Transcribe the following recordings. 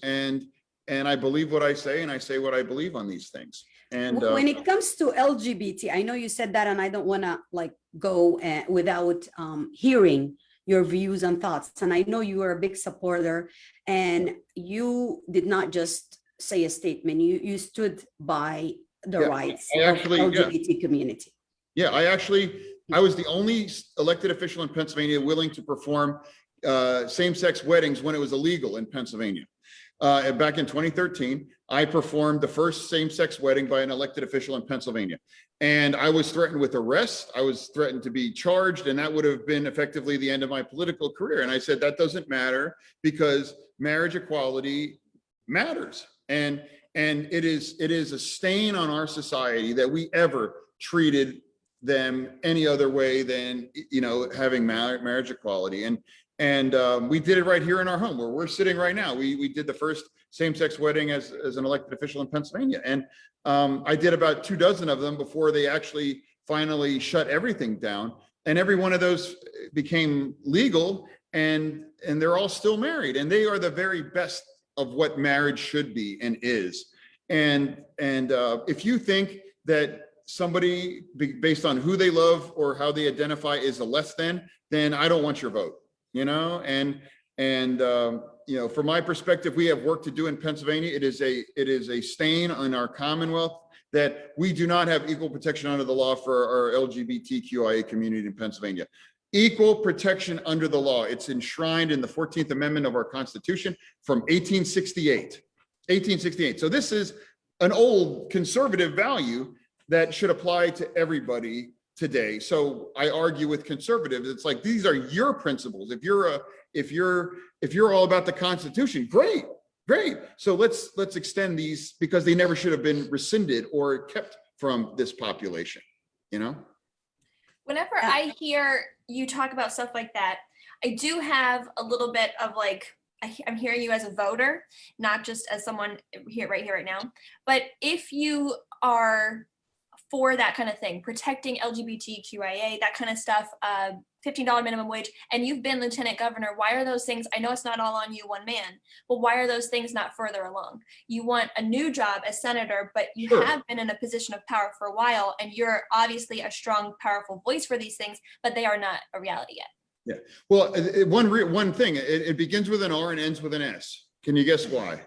and I believe what I say, and I say what I believe on these things. And when it comes to LGBT, I know you said that, and I don't want to like go without hearing your views and thoughts. And I know you are a big supporter, and you did not just say a statement. You stood by the rights of the LGBT community. Yeah, I was the only elected official in Pennsylvania willing to perform same-sex weddings when it was illegal in Pennsylvania. Back in 2013, I performed the first same-sex wedding by an elected official in Pennsylvania. And I was threatened with arrest. I was threatened to be charged, and that would have been effectively the end of my political career. And I said, that doesn't matter, because marriage equality matters. And it is a stain on our society that we ever treated them any other way than, you know, having marriage equality. And we did it right here in our home where we're sitting right now. We did the first same-sex wedding as an elected official in Pennsylvania. And I did about 24 of them before they actually finally shut everything down. And every one of those became legal, and they're all still married. And they are the very best of what marriage should be and is. And if you think that somebody based on who they love or how they identify is a less than, then I don't want your vote. You know, and you know, from my perspective, we have work to do in Pennsylvania. It is a stain on our Commonwealth that we do not have equal protection under the law for our LGBTQIA community in Pennsylvania. Equal protection under the law. It's enshrined in the 14th Amendment of our Constitution from 1868. 1868. So this is an old conservative value that should apply to everybody today. So I argue with conservatives. It's like, these are your principles. If you're all about the Constitution, great. So let's extend these, because they never should have been rescinded or kept from this population, you know? Whenever I hear you talk about stuff like that, I do have a little bit of like, I'm hearing you as a voter, not just as someone here, right now. But if you are for that kind of thing, protecting LGBTQIA, that kind of stuff, $15 minimum wage, and you've been lieutenant governor, why are those things, I know it's not all on you, one man, but why are those things not further along? You want a new job as senator, but you have been in a position of power for a while, and you're obviously a strong, powerful voice for these things, but they are not a reality yet. Yeah, well, one thing, it begins with an R and ends with an S. Can you guess why?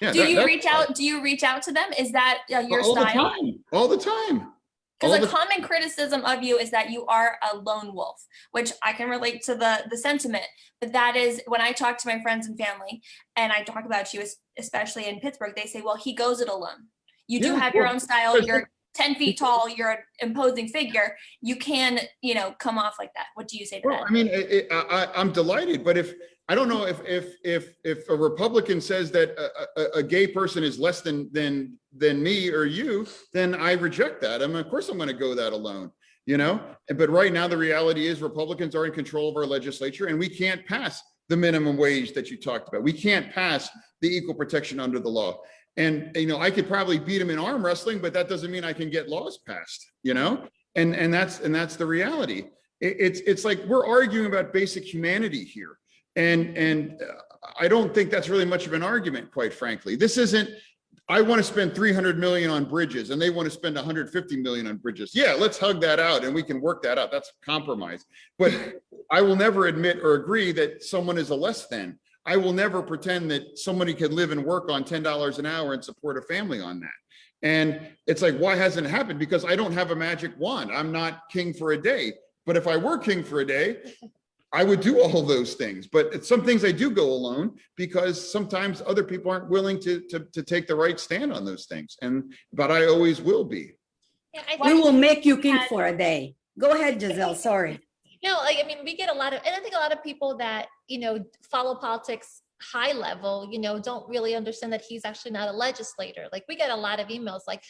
Yeah, do you reach out to them? Is that your style? All the time. Because a common criticism of you is that you are a lone wolf, which I can relate to the sentiment. But that is, when I talk to my friends and family, and I talk about you, especially in Pittsburgh, they say, well, he goes it alone. You do have your own style. You're 10 feet tall. You're an imposing figure. You can, come off like that. What do you say to that? I mean, I'm delighted, but I don't know if a Republican says that a gay person is less than me or you, then I reject that. I mean, of course I'm going to go that alone, But right now the reality is Republicans are in control of our legislature, and we can't pass the minimum wage that you talked about. We can't pass the equal protection under the law. And I could probably beat them in arm wrestling, but that doesn't mean I can get laws passed. And that's the reality. It's like we're arguing about basic humanity here. And I don't think that's really much of an argument, quite frankly. This isn't, I want to spend 300 million on bridges and they want to spend 150 million on bridges. Yeah, let's hug that out and we can work that out. That's compromise. But I will never admit or agree that someone is a less than. I will never pretend that somebody can live and work on $10 an hour and support a family on that. And it's like, why hasn't it happened? Because I don't have a magic wand. I'm not king for a day. But if I were king for a day, I would do all those things. But some things I do go alone because sometimes other people aren't willing to take the right stand on those things. But I always will be. Yeah, we will make you king for a day. Go ahead, Gisele. Sorry. No, we get a lot of, and I think a lot of people that, follow politics high level, don't really understand that he's actually not a legislator. Like, we get a lot of emails like,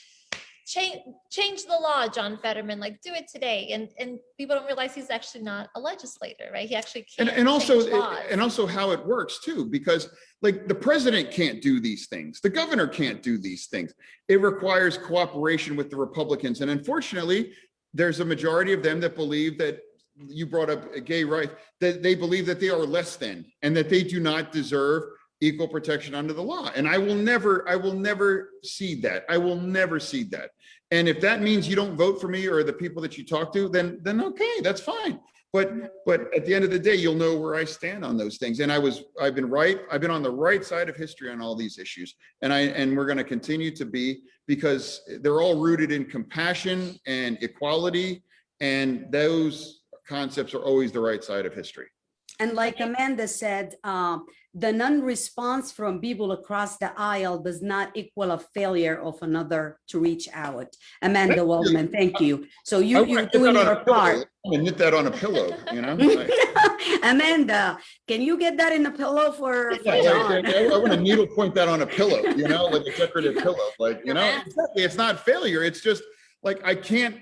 change the law, John Fetterman, do it today. And people don't realize he's actually not a legislator, right? He actually can't. And also how it works too, because the president can't do these things. The governor can't do these things. It requires cooperation with the Republicans. And unfortunately, there's a majority of them that believe that you brought up gay rights, that they believe that they are less than and that they do not deserve equal protection under the law. And I will never cede that. I will never cede that. And if that means you don't vote for me or the people that you talk to, then okay, that's fine. But at the end of the day, you'll know where I stand on those things. And I've been right. I've been on the right side of history on all these issues. And we're going to continue to be, because they're all rooted in compassion and equality. And those concepts are always the right side of history. And like Amanda said, the non-response from people across the aisle does not equal a failure of another to reach out. Amanda Waldman, thank you. So you're doing your part. I'm gonna knit that on a pillow, you know? Amanda, can you get that in a pillow for Yeah, John? I want to needle point that on a pillow, you know, like a decorative pillow, like, you know, exactly. It's not failure. It's just like, I can't,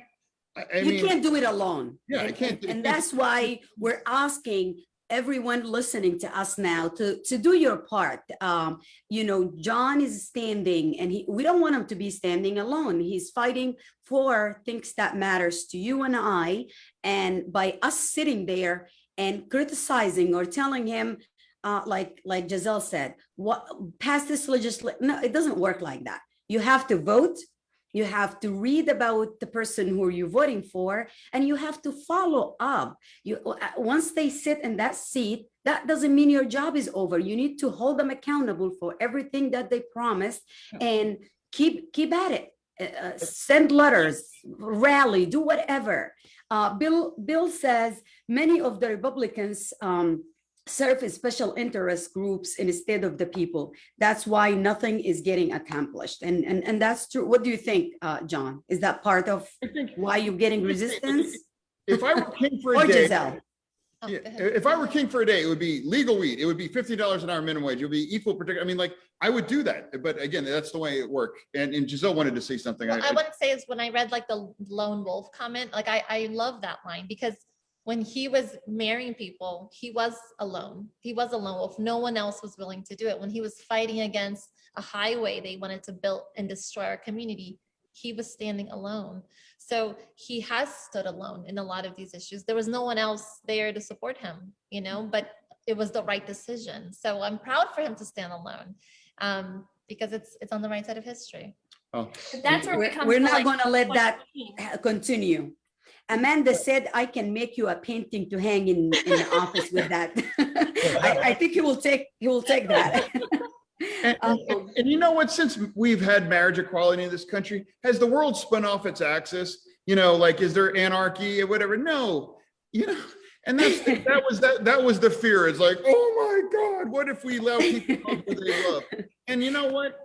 I You mean, can't do it alone. Yeah, I can't. And that's why we're asking everyone listening to us now to do your part. You know, John is standing, and we don't want him to be standing alone. He's fighting for things that matters to you and I. And by us sitting there and criticizing or telling him, like Gisele said, pass this legislation. No, it doesn't work like that. You have to vote. You have to read about the person who you're voting for, and you have to follow up. Once they sit in that seat, that doesn't mean your job is over. You need to hold them accountable for everything that they promised, and keep at it. Send letters, rally, do whatever. Bill says many of the Republicans serve as special interest groups instead of the people. That's why nothing is getting accomplished. And that's true. What do you think, John? Is that part of why you're getting resistance? if I were king for Or a day, Gisele? yeah, if I were king for a day, it would be legal weed. It would be $50 an hour minimum wage. It would be equal protection. I mean, like, I would do that. But again, that's the way it worked. And Gisele wanted to say something. What I want to say is, when I read like the lone wolf comment, like I love that line, because when he was marrying people, he was alone. He was a lone wolf. No one else was willing to do it. When he was fighting against a highway they wanted to build and destroy our community, he was standing alone. So he has stood alone in a lot of these issues. There was no one else there to support him, you know, but it was the right decision. So I'm proud for him to stand alone, because it's on the right side of history. Oh. That's where We're not going to let that 2015. continue. Amanda said, I can make you a painting to hang in the office with that. I think he will take that. And you know what, since we've had marriage equality in this country, has the world spun off its axis? You know, like, is there anarchy or whatever? No, you know, and that was the fear. It's like, oh my God, what if we allow people to love who they love? And you know what?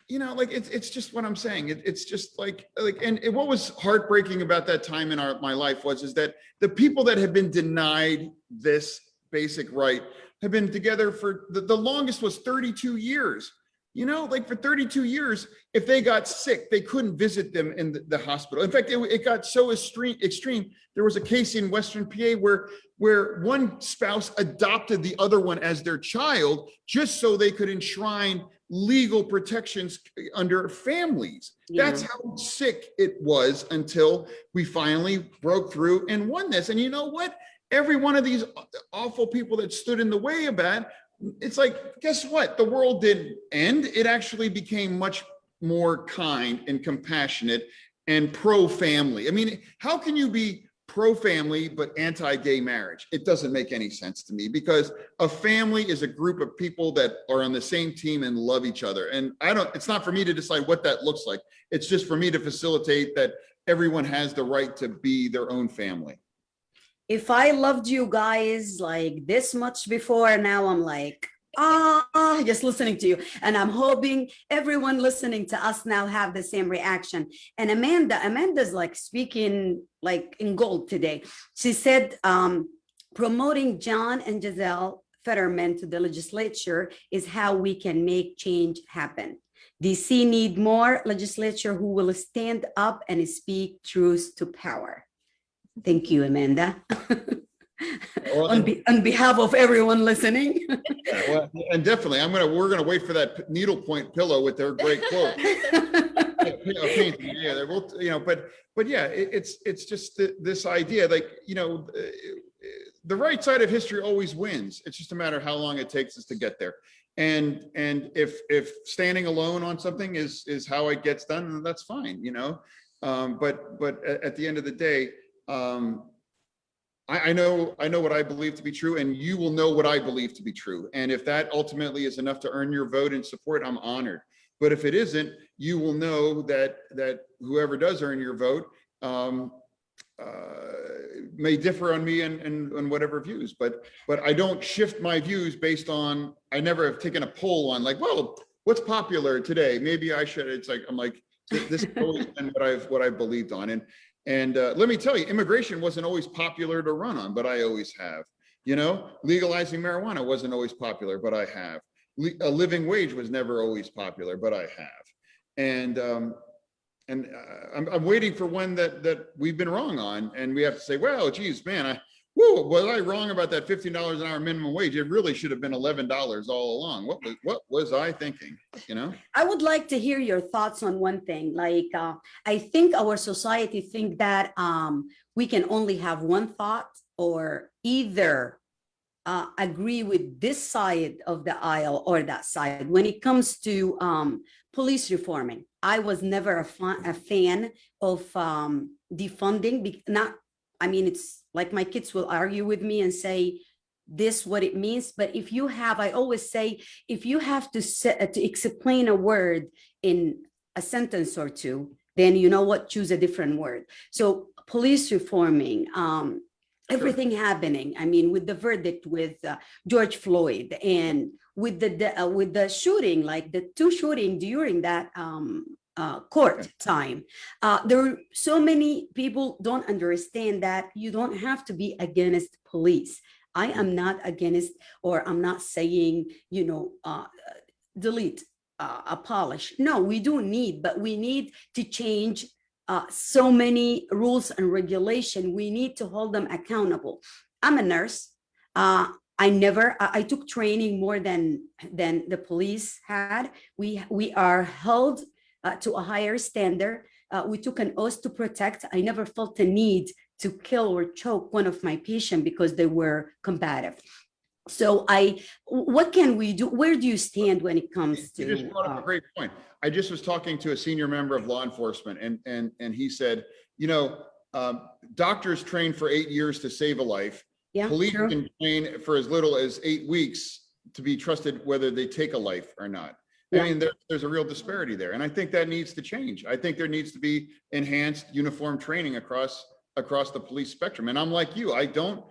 You know, like, it's just what I'm saying. It's just like, and what was heartbreaking about that time in my life is that the people that have been denied this basic right have been together for the longest was 32 years. You know, like, for 32 years, if they got sick, they couldn't visit them in the hospital. In fact, it got so extreme. There was a case in Western PA where one spouse adopted the other one as their child just so they could enshrine legal protections under families. Yeah. That's how sick it was until we finally broke through and won this. And you know what? Every one of these awful people that stood in the way of that, it's like, guess what? The world didn't end. It actually became much more kind and compassionate and pro-family. I mean, how can you be pro-family but anti-gay marriage? It doesn't make any sense to me, because a family is a group of people that are on the same team and love each other. And it's not for me to decide what that looks like. It's just for me to facilitate that everyone has the right to be their own family. If I loved you guys like this much before, now I'm like, just listening to you. And I'm hoping everyone listening to us now have the same reaction. And Amanda's like speaking like in gold today. She said, promoting John and Gisele Fetterman to the legislature is how we can make change happen. DC need more legislature who will stand up and speak truth to power. Thank you, Amanda. On behalf of everyone listening. Well, and definitely, we're gonna wait for that needlepoint pillow with their great quote. painting, yeah, they're both, but yeah, it's just this idea, like, the right side of history always wins. It's just a matter of how long it takes us to get there. And if standing alone on something is how it gets done, then that's fine, but at the end of the day, I know what I believe to be true, and you will know what I believe to be true. And if that ultimately is enough to earn your vote and support, I'm honored. But if it isn't, you will know that whoever does earn your vote may differ on me and whatever views. But I don't shift my views based on, I never have taken a poll on like, well, what's popular today? Maybe I should. It's like, I'm like, this has always been what I've believed on. And let me tell you, immigration wasn't always popular to run on, but I always have. Legalizing marijuana wasn't always popular, but I have. A living wage was never always popular, but I have. And I'm waiting for one that we've been wrong on, and we have to say, well, geez, man, was I wrong about that $15 an hour minimum wage? It really should have been $11 all along. What was I thinking? I would like to hear your thoughts on one thing. Like, I think our society think that we can only have one thought, or either agree with this side of the aisle or that side. When it comes to police reforming, I was never a fan of defunding. It's like my kids will argue with me and say this what it means, but I always say, if you have to explain a word in a sentence or two, then choose a different word. So police reforming, everything happening. With the verdict with George Floyd, and with the shooting, like the two shooting during that court time. There are so many people don't understand that you don't have to be against police. I am not against, or I'm not saying, delete, abolish. No, we do need, but we need to change so many rules and regulation. We need to hold them accountable. I'm a nurse. I took training more than the police had. We are held to a higher standard. We took an oath to protect. I never felt the need to kill or choke one of my patients because they were combative. So what can we do? Where do you stand when it comes to? You just brought up a great point. I just was talking to a senior member of law enforcement, and he said, doctors train for 8 years to save a life. Yeah, police true. can train for as little as 8 weeks to be trusted whether they take a life or not. Yeah. There's a real disparity there, and I think that needs to change. I think there needs to be enhanced uniform training across the police spectrum. And I'm like you. I don't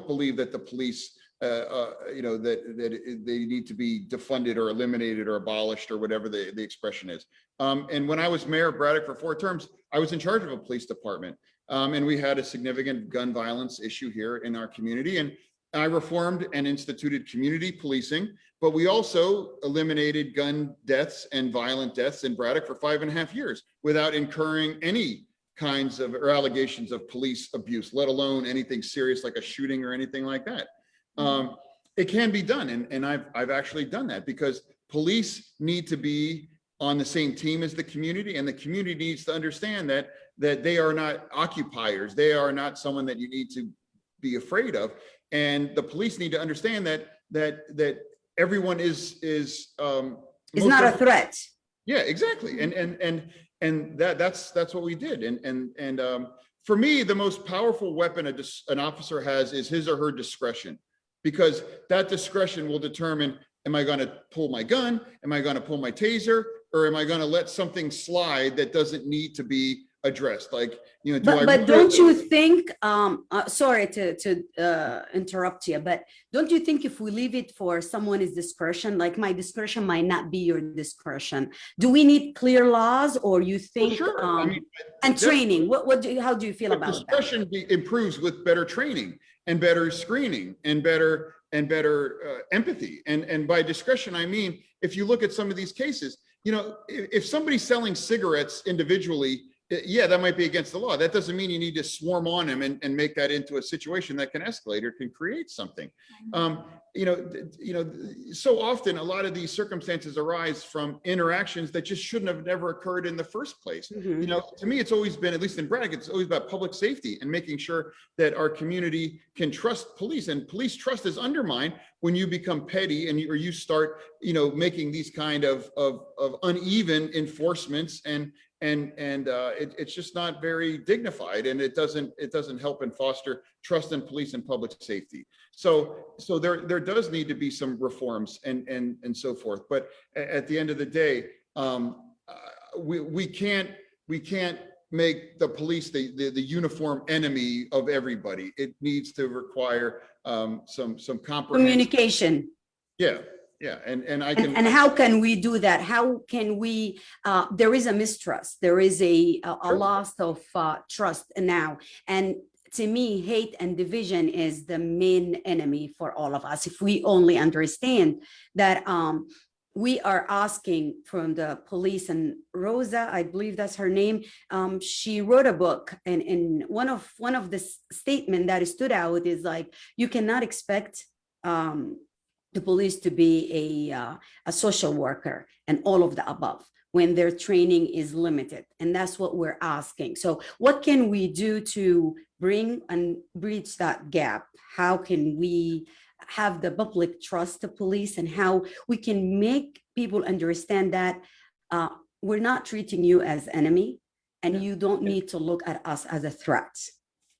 believe that the police, that they need to be defunded or eliminated or abolished or whatever the expression is. And when I was mayor of Braddock for 4 terms, I was in charge of a police department, and we had a significant gun violence issue here in our community. And I reformed and instituted community policing, but we also eliminated gun deaths and violent deaths in Braddock for 5.5 years without incurring any kinds of or allegations of police abuse, let alone anything serious like a shooting or anything like that. It can be done, and I've actually done that, because police need to be on the same team as the community, and the community needs to understand that they are not occupiers. They are not someone that you need to be afraid of, and the police need to understand that everyone is not a threat. Yeah, exactly, and that's what we did, and for me, the most powerful weapon an officer has is his or her discretion, because that discretion will determine, am I going to pull my gun? Am I going to pull my taser? Or am I going to let something slide that doesn't need to be addressed? Like, but don't you think, sorry to interrupt you, but don't you think if we leave it for someone's discretion, like my discretion might not be your discretion? Do we need clear laws, or you think, well, sure. And training? How do you feel about that? Discretion improves with better training and better screening and better empathy. And by discretion, I mean, if you look at some of these cases, if somebody's selling cigarettes individually, yeah, that might be against the law. That doesn't mean you need to swarm on him and make that into a situation that can escalate or can create something. so often a lot of these circumstances arise from interactions that just shouldn't have never occurred in the first place. To me, it's always been, at least in Braddock, it's always about public safety and making sure that our community can trust police, and police trust is undermined when you become petty and you start, making these kind of uneven enforcements, and it's just not very dignified, and it doesn't help and foster trust in police and public safety. So there does need to be some reforms and so forth. But at the end of the day, we can't make the police the uniform enemy of everybody. It needs to require some comprehensive Communication. Yeah, and I can. And how can we do that? How can we? There is a mistrust. There is a Sure. loss of trust now. And to me, hate and division is the main enemy for all of us. If we only understand that we are asking from the police, and Rosa, I believe that's her name, she wrote a book, and in one of the statement that stood out is like, you cannot expect the police to be a social worker and all of the above when their training is limited. And that's what we're asking. So what can we do to bring and bridge that gap? How can we have the public trust the police, and how we can make people understand that we're not treating you as enemy, and you don't need to look at us as a threat.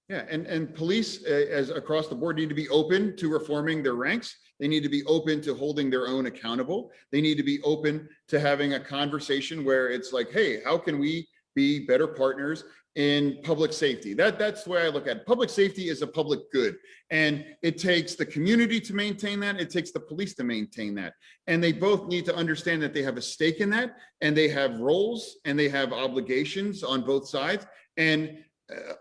Yeah, and police as across the board need to be open to reforming their ranks. They need to be open to holding their own accountable. They need to be open to having a conversation where it's like, hey, how can we be better partners in public safety? That's the way I look at it. Public safety is a public good, and it takes the community to maintain that. It takes the police to maintain that. And they both need to understand that they have a stake in that, and they have roles and they have obligations on both sides. And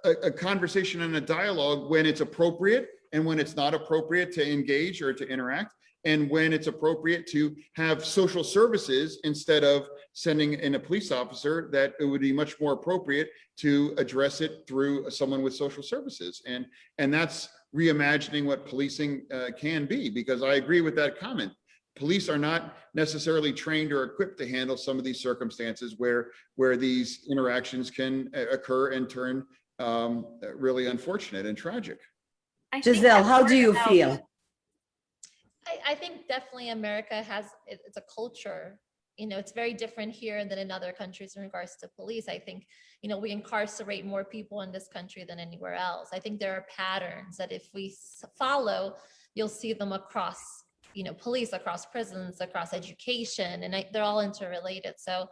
a conversation and a dialogue when it's appropriate, and when it's not appropriate to engage or to interact, and when it's appropriate to have social services instead of sending in a police officer, that it would be much more appropriate to address it through someone with social services. And that's reimagining what policing can be, because I agree with that comment. Police are not necessarily trained or equipped to handle some of these circumstances where these interactions can occur and turn really unfortunate and tragic. Gisele, how do you feel? I think definitely America it's a culture, it's very different here than in other countries in regards to police. I think, we incarcerate more people in this country than anywhere else. I think there are patterns that if we follow, you'll see them across, police, across prisons, across education, and they're all interrelated. So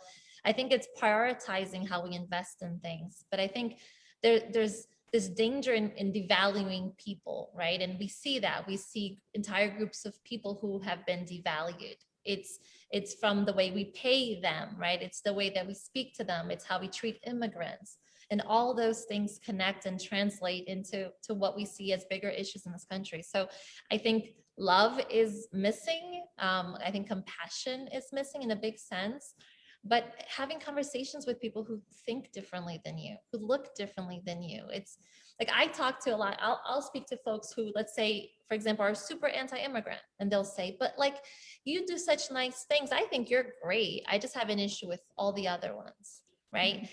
I think it's prioritizing how we invest in things. But I think there's this danger in devaluing people, right? And we see that. We see entire groups of people who have been devalued. It's from the way we pay them, right? It's the way that we speak to them. It's how we treat immigrants. And all those things connect and translate into what we see as bigger issues in this country. So I think love is missing. I think compassion is missing in a big sense. But having conversations with people who think differently than you, who look differently than you. It's like, I talk to a lot, I'll speak to folks who, let's say, for example, are super anti-immigrant, and they'll say, but like, you do such nice things. I think you're great. I just have an issue with all the other ones, right?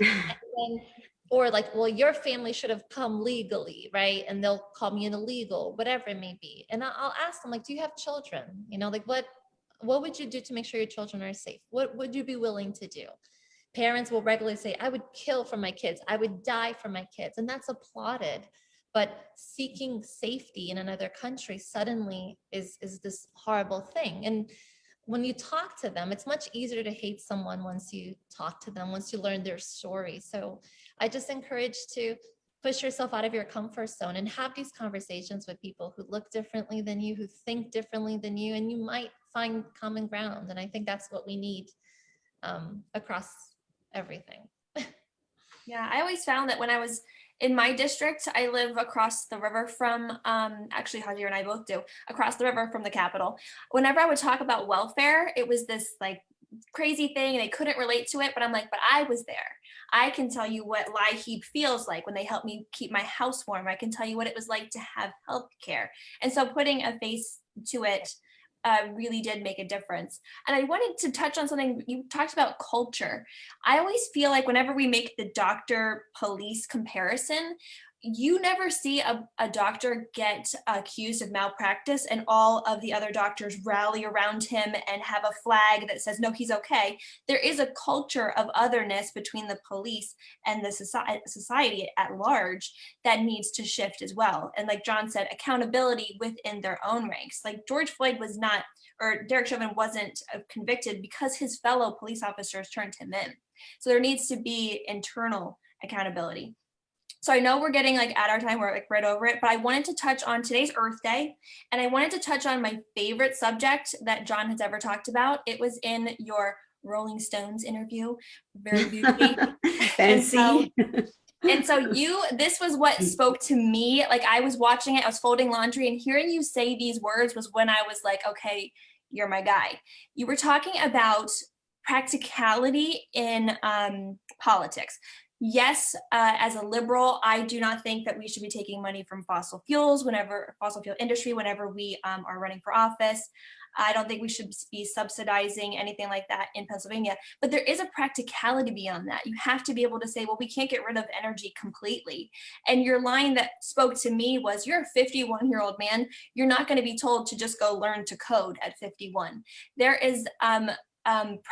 Or like, well, your family should have come legally, right? And they'll call me an illegal, whatever it may be. And I'll ask them, like, do you have children? Like, what would you do to make sure your children are safe? What would you be willing to do? Parents will regularly say, I would kill for my kids. I would die for my kids. And that's applauded. But seeking safety in another country suddenly is this horrible thing. And when you talk to them, it's much easier to hate someone once you talk to them, once you learn their story. So I just encourage to push yourself out of your comfort zone and have these conversations with people who look differently than you, who think differently than you, and you might find common ground. And I think that's what we need across everything. Yeah, I always found that when I was in my district, I live across the river from, actually Hagir and I both do, across the river from the Capitol. Whenever I would talk about welfare, it was this like crazy thing, and they couldn't relate to it, but I'm like, but I was there. I can tell you what LIHEAP feels like when they help me keep my house warm. I can tell you what it was like to have health care. And so putting a face to it really did make a difference. And I wanted to touch on something you talked about, culture. I always feel like whenever we make the doctor police comparison, you never see a doctor get accused of malpractice and all of the other doctors rally around him and have a flag that says, no, he's okay. There is a culture of otherness between the police and the society at large that needs to shift as well. And like John said, accountability within their own ranks. Like George Floyd was not, or Derek Chauvin wasn't convicted because his fellow police officers turned him in. So there needs to be internal accountability. So I know we're getting like at our time, we're like right over it, but I wanted to touch on today's Earth Day, and I wanted to touch on my favorite subject that John has ever talked about. It was in your Rolling Stones interview, very beautifully. Fancy. And so this was what spoke to me. Like I was watching it, I was folding laundry, and hearing you say these words was when I was like, okay, you're my guy. You were talking about practicality in politics. Yes, as a liberal, I do not think that we should be taking money from fossil fuel industry, whenever we are running for office. I don't think we should be subsidizing anything like that in Pennsylvania, but there is a practicality beyond that. You have to be able to say, well, we can't get rid of energy completely. And your line that spoke to me was, you're a 51-year-old man. You're not going to be told to just go learn to code at 51. There is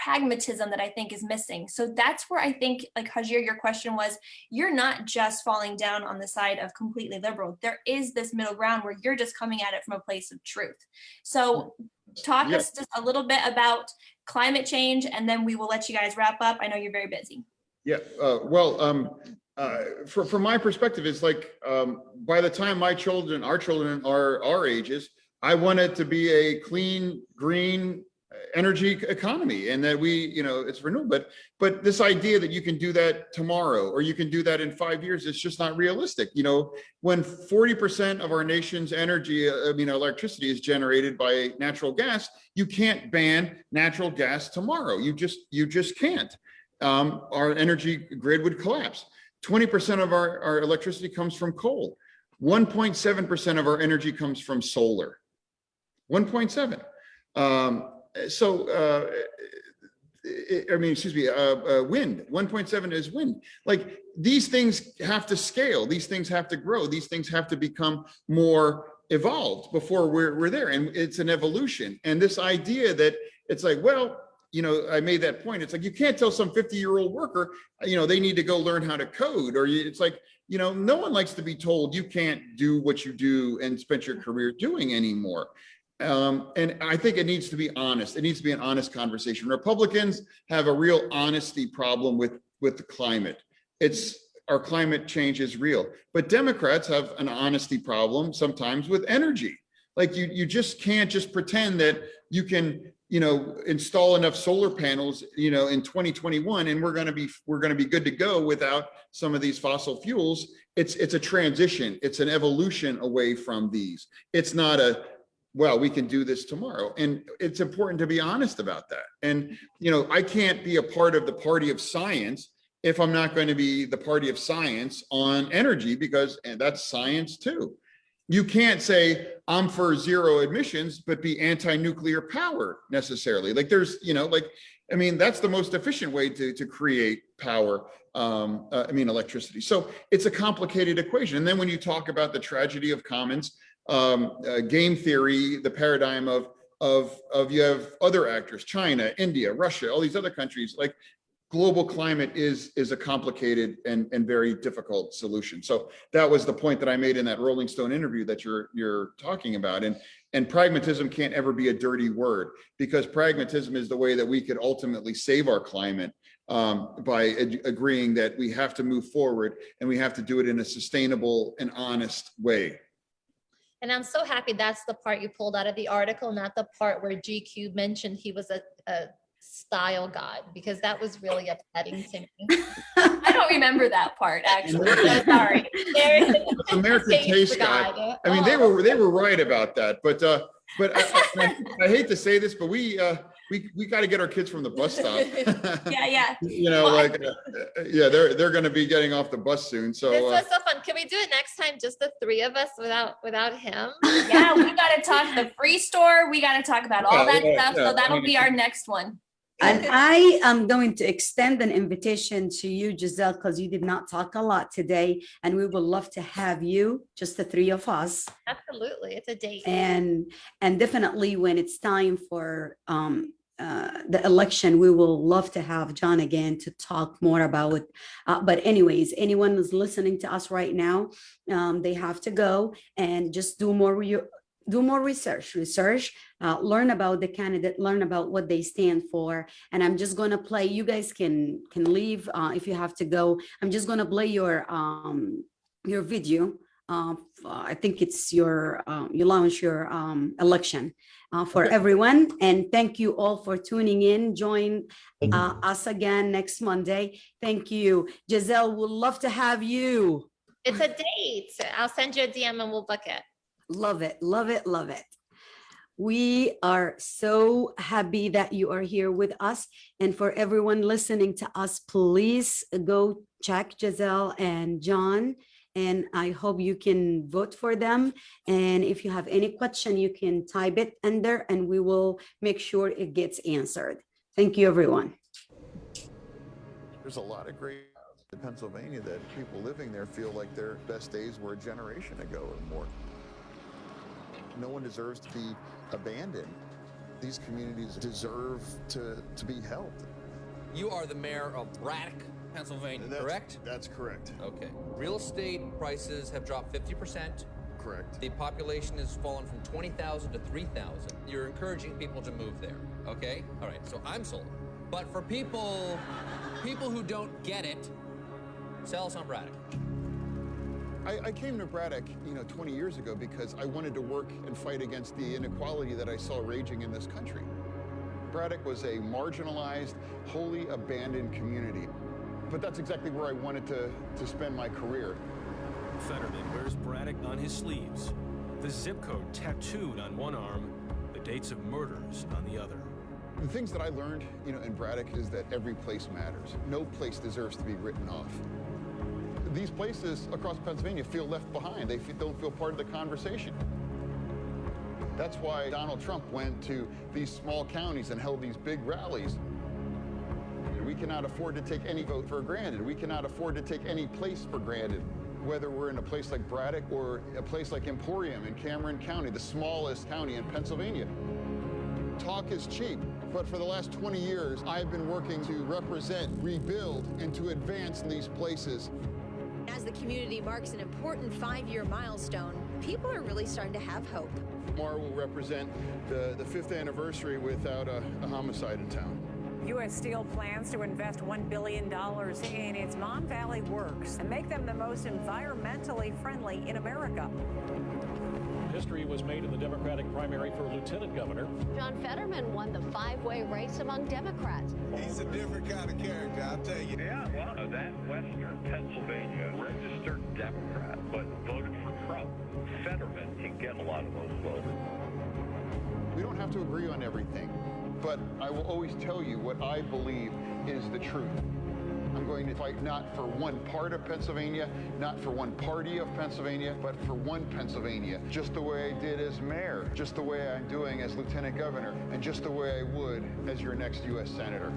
pragmatism that I think is missing. So that's where I think, like Hagir, your question was, you're not just falling down on the side of completely liberal. There is this middle ground where you're just coming at it from a place of truth. So talk us just a little bit about climate change, and then we will let you guys wrap up. I know you're very busy. Yeah, from my perspective, it's like by the time our children are our ages, I want it to be a clean, green energy economy, and that it's renewable. But this idea that you can do that tomorrow or you can do that in 5 years, it's just not realistic. When 40% of our nation's energy, electricity is generated by natural gas, you can't ban natural gas tomorrow. You just can't. Our energy grid would collapse. 20% of our electricity comes from coal. 1.7% of our energy comes from solar. 1.7. Wind. 1.7 is wind. Like, these things have to scale. These things have to grow. These things have to become more evolved before we're there. And it's an evolution. And this idea that it's like, well, I made that point. It's like, you can't tell some 50-year-old worker, they need to go learn how to code, or it's like, no one likes to be told you can't do what you do and spend your career doing anymore. And I think it needs to be honest. It needs to be an honest conversation. Republicans have a real honesty problem with the climate. Our climate change is real, but Democrats have an honesty problem sometimes with energy. Like, you just can't just pretend that you can, install enough solar panels, in 2021, and we're going to be good to go without some of these fossil fuels. It's a transition. It's an evolution away from these. It's not well, we can do this tomorrow. And it's important to be honest about that. And, I can't be a part of the party of science if I'm not going to be the party of science on energy, because that's science too. You can't say I'm for zero emissions, but be anti-nuclear power necessarily. Like, there's, that's the most efficient way to create power, electricity. So it's a complicated equation. And then when you talk about the tragedy of commons, game theory, the paradigm of you have other actors, China, India, Russia, all these other countries, like, global climate is a complicated and very difficult solution. So that was the point that I made in that Rolling Stone interview that you're talking about. And pragmatism can't ever be a dirty word, because pragmatism is the way that we could ultimately save our climate, by agreeing that we have to move forward and we have to do it in a sustainable and honest way. And I'm so happy that's the part you pulled out of the article, not the part where GQ mentioned he was a style god, because that was really upsetting to me. I don't remember that part, actually. So sorry. American taste guy. I mean, they were right about that, but I hate to say this, but we we got to get our kids from the bus stop. Yeah. You know, Well, like, yeah, they're going to be getting off the bus soon. So This was so fun. Can we do it next time, just the three of us without him? Yeah, we got to talk the free store. We got to talk about all that stuff. So that'll be our next one. And I am going to extend an invitation to you, Gisele, because you did not talk a lot today, and we would love to have you, just the three of us. Absolutely, it's a date. And definitely when it's time for the election, we will love to have John again to talk more about it. But anyways, anyone who's listening to us right now, they have to go and just do more research, learn about the candidate, learn about what they stand for. And I'm just going to play, you guys can leave if you have to go. I'm just going to play your video. I think it's you launch your election for everyone. And thank you all for tuning in. Join us again next Monday. Thank you. Gisele, would love to have you. It's a date. I'll send you a DM and we'll book it. Love it, love it, love it. We are so happy that you are here with us. And for everyone listening to us, please go check Gisele and John. And I hope you can vote for them. And if you have any question, you can type it in there and we will make sure it gets answered. Thank you, everyone. there's a lot of great in Pennsylvania that people living there feel like their best days were a generation ago or more. No one deserves to be abandoned. These communities deserve to be helped. You are the mayor of Braddock, Pennsylvania, correct? That's correct. Okay. Real estate prices have dropped 50%. Correct. The population has fallen from 20,000 to 3,000. You're encouraging people to move there, okay? All right, so I'm sold. But for people who don't get it, sell us on Braddock. I came to Braddock, 20 years ago because I wanted to work and fight against the inequality that I saw raging in this country. Braddock was a marginalized, wholly abandoned community. But that's exactly where I wanted to spend my career. Fetterman wears Braddock on his sleeves, the zip code tattooed on one arm, the dates of murders on the other. The things that I learned, in Braddock is that every place matters. No place deserves to be written off. These places across Pennsylvania feel left behind. They don't feel part of the conversation. That's why Donald Trump went to these small counties and held these big rallies. We cannot afford to take any vote for granted. We cannot afford to take any place for granted. Whether we're in a place like Braddock or a place like Emporium in Cameron County, the smallest county in Pennsylvania. Talk is cheap, but for the last 20 years, I've been working to represent, rebuild, and to advance these places. As the community marks an important 5-year milestone, people are really starting to have hope. Tomorrow will represent the 5th anniversary without a homicide in town. U.S. Steel plans to invest $1 billion in its Mon Valley works and make them the most environmentally friendly in America. History was made in the Democratic primary for lieutenant governor. John Fetterman won the 5-way race among Democrats. He's a different kind of character, I'll tell you. Yeah, well, that Western Pennsylvania registered Democrat, but voted for Trump. Fetterman can get a lot of those votes. We don't have to agree on everything, but I will always tell you what I believe is the truth. I'm going to fight not for one part of Pennsylvania, not for one party of Pennsylvania, but for one Pennsylvania, just the way I did as mayor, just the way I'm doing as lieutenant governor, and just the way I would as your next U.S. senator.